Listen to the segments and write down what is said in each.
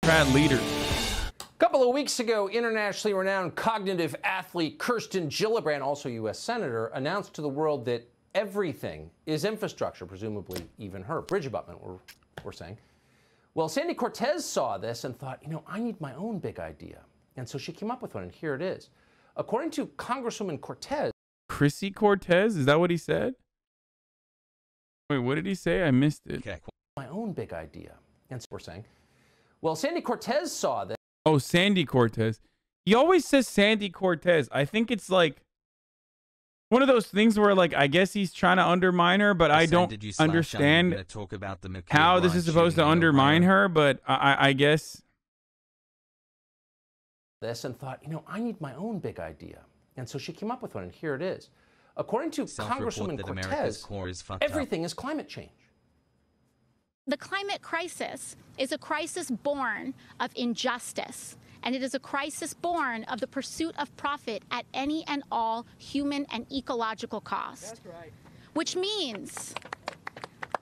Democrat leaders. A couple of weeks ago, internationally renowned cognitive athlete Kirsten Gillibrand, also U.S. Senator, announced to the world that everything is infrastructure, presumably even her. Bridge abutment, we're saying. Well, Sandy Cortez saw this and thought, you know, I need my own big idea. And so she came up with one, and here it is. According to Congresswoman Cortez. Chrissy Cortez? Is that what he said? Wait, what did he say? I missed it. Okay. My own big idea. And so we're saying, well, Sandy Cortez saw this. Oh, Sandy Cortez. He always says Sandy Cortez. I think it's like one of those things where, like, I guess he's trying to undermine her, but I don't understand how this is supposed to undermine her, but I guess. This and thought, you know, I need my own big idea. And so she came up with one, and here it is. According to Congresswoman Cortez, everything is climate change. The climate crisis is a crisis born of injustice, and it is a crisis born of the pursuit of profit at any and all human and ecological cost. That's right. Which means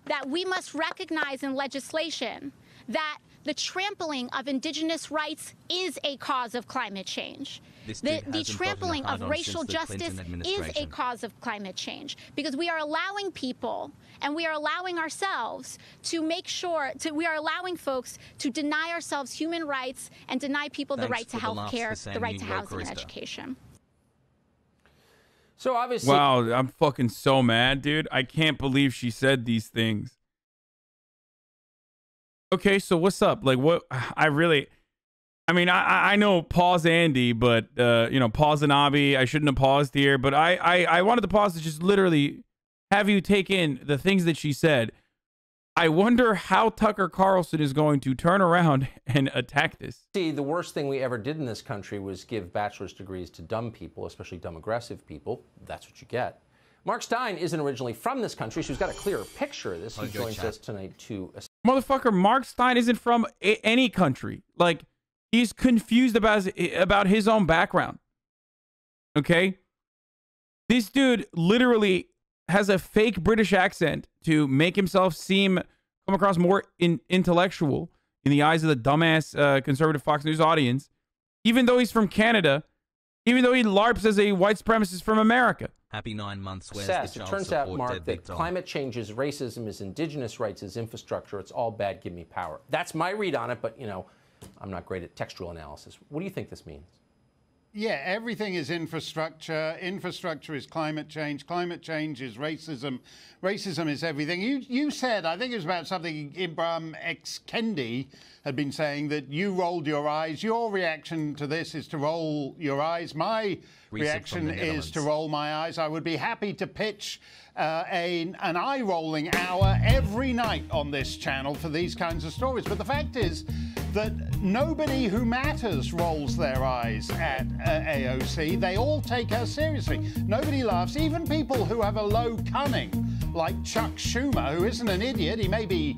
that we must recognize in legislation that the trampling of indigenous rights is a cause of climate change. The trampling of racial justice is a cause of climate change, because we are allowing people and we are allowing ourselves to make sure, we are allowing folks to deny ourselves human rights and deny people the right to health care, the right to housing and education. So obviously. Wow, I'm fucking so mad, dude. I can't believe she said these things. Okay, so what's up? Like, what? I mean, I know pause Andy, but, you know, HasanAbi, I shouldn't have paused here, but I wanted to pause to just literally have you take in the things that she said. I wonder how Tucker Carlson is going to turn around and attack this. See, the worst thing we ever did in this country was give bachelor's degrees to dumb people, especially dumb aggressive people. That's what you get. Mark Steyn isn't originally from this country, so he's got a clearer picture of this. He joins us tonight to... Motherfucker, Mark Steyn isn't from any country. Like, he's confused about his own background. Okay? This dude literally has a fake British accent to make himself come across more intellectual in the eyes of the dumbass conservative Fox News audience, even though he's from Canada, even though he LARPs as a white supremacist from America. Happy 9 months. Where's the it turns out, Mark, that climate change is racism, is indigenous rights, is infrastructure. It's all bad. Give me power. That's my read on it, but, you know, I'm not great at textual analysis. What do you think this means? Yeah, everything is infrastructure. Infrastructure is climate change. Climate change is racism. Racism is everything. You said, I think it was about something Ibram X. Kendi had been saying, that you rolled your eyes. Your reaction to this is to roll your eyes. My reaction is to roll my eyes. I would be happy to pitch an eye-rolling hour every night on this channel for these kinds of stories. But the fact is that nobody who matters rolls their eyes at AOC. They all take her seriously. Nobody laughs. Even people who have a low cunning, like Chuck Schumer, who isn't an idiot. He may be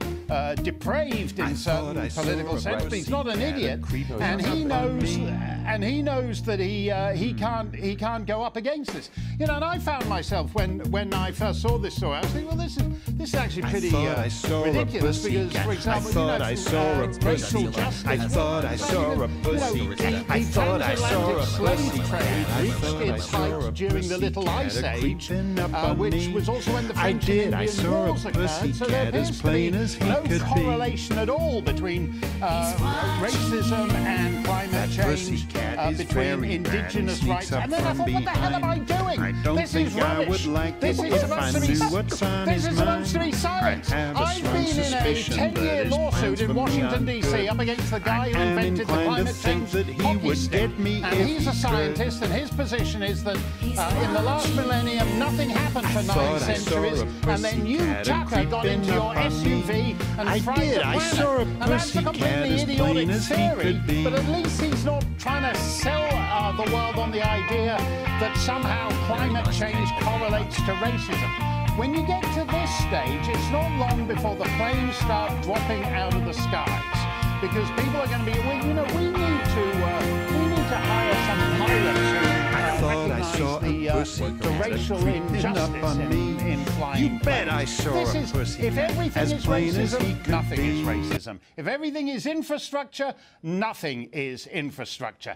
depraved in certain political sense, but he's not an idiot. And he knows that he can't go up against this. You know, and I found myself when I first saw this story, I was thinking, well, this is actually pretty ridiculous, because, for example, racial justice. I thought I saw a pussy cat. I thought I saw a pussy cat. Reached its height during the Little Ice Age, which was also when the French and Indian Wars occurred. So there appears to be no correlation at all between racism and climate change, between indigenous rights. And then I thought, what the hell am I doing? This is rubbish. This is supposed to be science. I've been in a 10-year lawsuit in Washington, D.C. up against the guy who invented the climate change hockey stick. And he's a scientist, and his position is that in the last millennium, nothing happened for 9 centuries, and then you, Tucker, got into your SUV and fried the planet. I saw a pussy cat as plain as he could be. But at least he's not trying to sell the world on the idea that somehow climate change correlates to racism. When you get to this stage, it's not long before the planes start dropping out of the skies, because people are going to be, we need to hire some pilots thought I saw a pussy the racial creeping injustice up on me. in flying You bet I planes. saw This a is, pussy. if everything As is plain as he racism, could nothing is be. racism. If everything is infrastructure, nothing is infrastructure.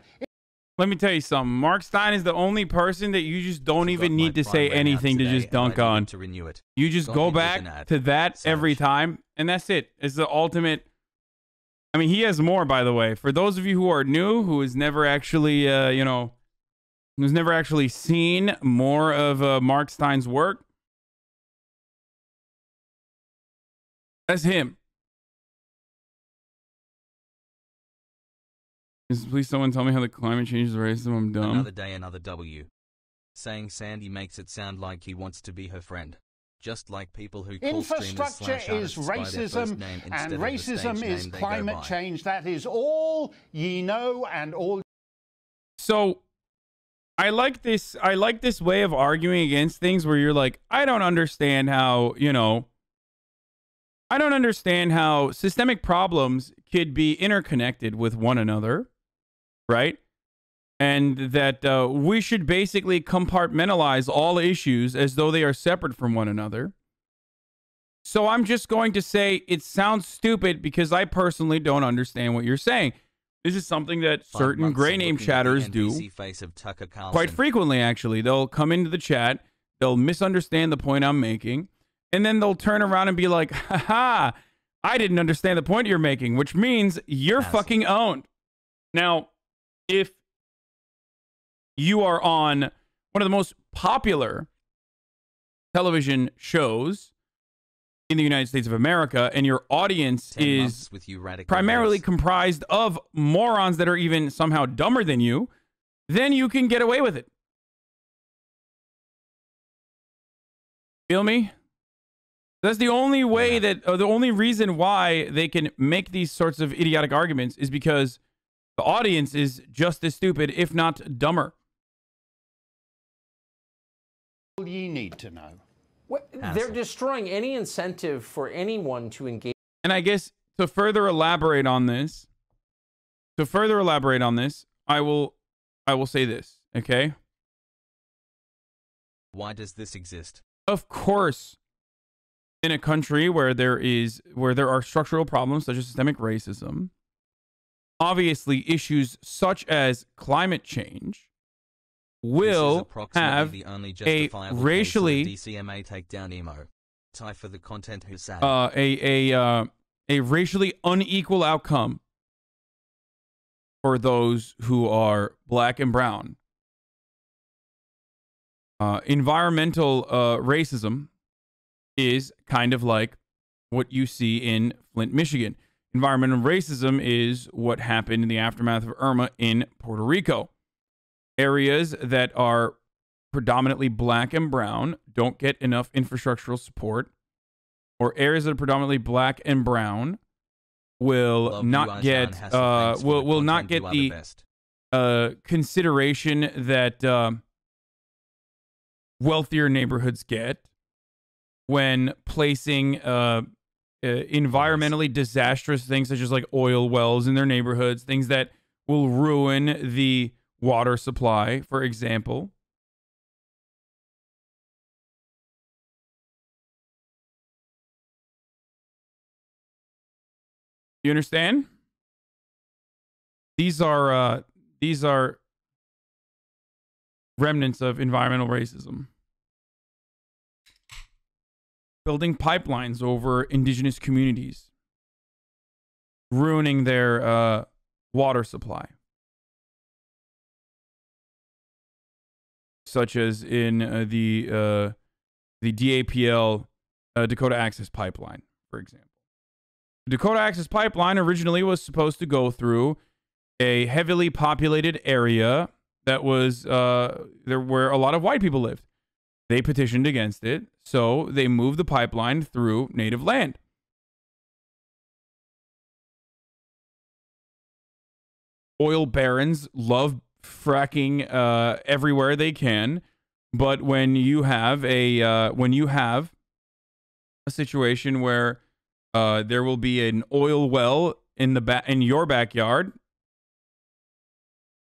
Let me tell you something. Mark Steyn is the only person that you just don't even need to say anything to just dunk on. To renew it. You just Got go me with an back ad. to that every Savage. time, and that's it. It's the ultimate. I mean, he has more, by the way. For those of you who are new, who has never actually, who's never actually seen more of Mark Steyn's work, that's him. Please, someone tell me how the climate change is racism. I'm dumb. Another day, another W. Saying Sandy makes it sound like he wants to be her friend. Just like people who call Infrastructure streamers is / artists by their first racism, name and instead of the racism stage is name they go climate by. change. That is all ye know and all. So I like this way of arguing against things where you're like, I don't understand how, I don't understand how systemic problems could be interconnected with one another, right? And that we should basically compartmentalize all issues as though they are separate from one another. So I'm just going to say it sounds stupid because I personally don't understand what you're saying. This is something that 5 certain months gray of name looking at the chatters do NBC face of Tucker Carlson. quite frequently, actually. They'll come into the chat, they'll misunderstand the point I'm making, and then they'll turn around and be like, haha, I didn't understand the point you're making, which means you're fucking owned. Now, if you are on one of the most popular television shows in the United States of America, and your audience 10 is months with you radical primarily voice. comprised of morons that are even somehow dumber than you, then you can get away with it. Feel me? That's the only way that, or the only reason why they can make these sorts of idiotic arguments is because the audience is just as stupid, if not dumber. All ye need to know. They're destroying any incentive for anyone to engage. And I guess to further elaborate on this, I will say this, okay? Why does this exist? Of course, in a country where there are structural problems such as systemic racism, obviously issues such as climate change will have the only a justifiable racially case of a DCMA takedown emo. Tie for the content who's sad. a racially unequal outcome for those who are black and brown. Environmental racism is kind of like what you see in Flint, Michigan. Environmental racism is what happened in the aftermath of Irma in Puerto Rico. Areas that are predominantly black and brown don't get enough infrastructural support, or areas that are predominantly black and brown will not get the consideration that wealthier neighborhoods get when placing environmentally disastrous things such as like oil wells in their neighborhoods, things that will ruin the water supply, for example. You understand? These are remnants of environmental racism. Building pipelines over indigenous communities, ruining their water supply, such as in the DAPL Dakota Access Pipeline, for example. The Dakota Access Pipeline originally was supposed to go through a heavily populated area that was there where a lot of white people lived. They petitioned against it, so they moved the pipeline through native land. Oil barons love fracking everywhere they can, but when you have a situation where there will be an oil well in your backyard,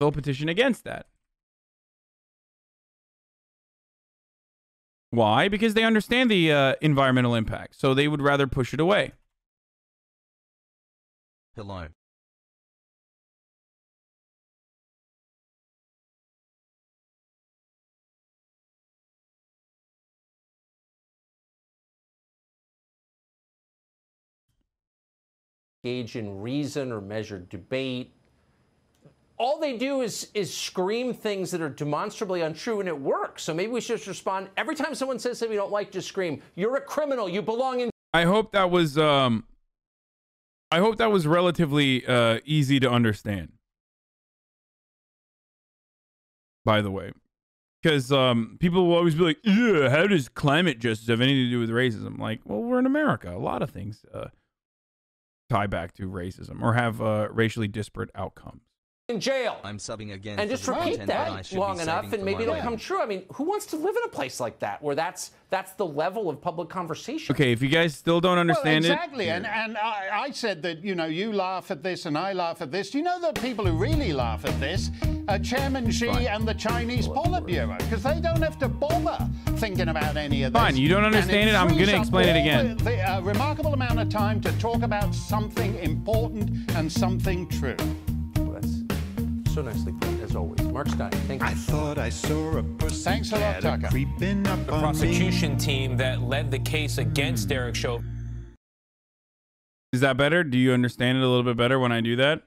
they'll petition against that. Why? Because they understand the environmental impact, so they would rather push it away. Hello. Engage in reason or measured debate. All they do is scream things that are demonstrably untrue, and it works. So maybe we should just respond. Every time someone says something we don't like, just scream, "You're a criminal. You belong in..." I hope that was relatively easy to understand. By the way, because people will always be like, "Yeah, how does climate justice have anything to do with racism?" Like, well, we're in America. A lot of things tie back to racism or have racially disparate outcomes. In jail. I'm subbing again. And just repeat that long enough, and maybe it'll come true. I mean, who wants to live in a place like that, where that's the level of public conversation? Okay, if you guys still don't understand exactly. And I said that, you know, you laugh at this and I laugh at this. Do you know the people who really laugh at this are Chairman Xi and the Chinese Politburo, because they don't have to bother thinking about any of this. Fine, you don't understand it. I'm going to explain it again. A remarkable amount of time to talk about something important and something true. So nicely put, as always. Mark Steyn, thank you. I thought I saw a pussy. Thanks a lot, Tucker. Creeping up The on prosecution me. team that led the case against Derek Chauvin. Is that better? Do you understand it a little bit better when I do that?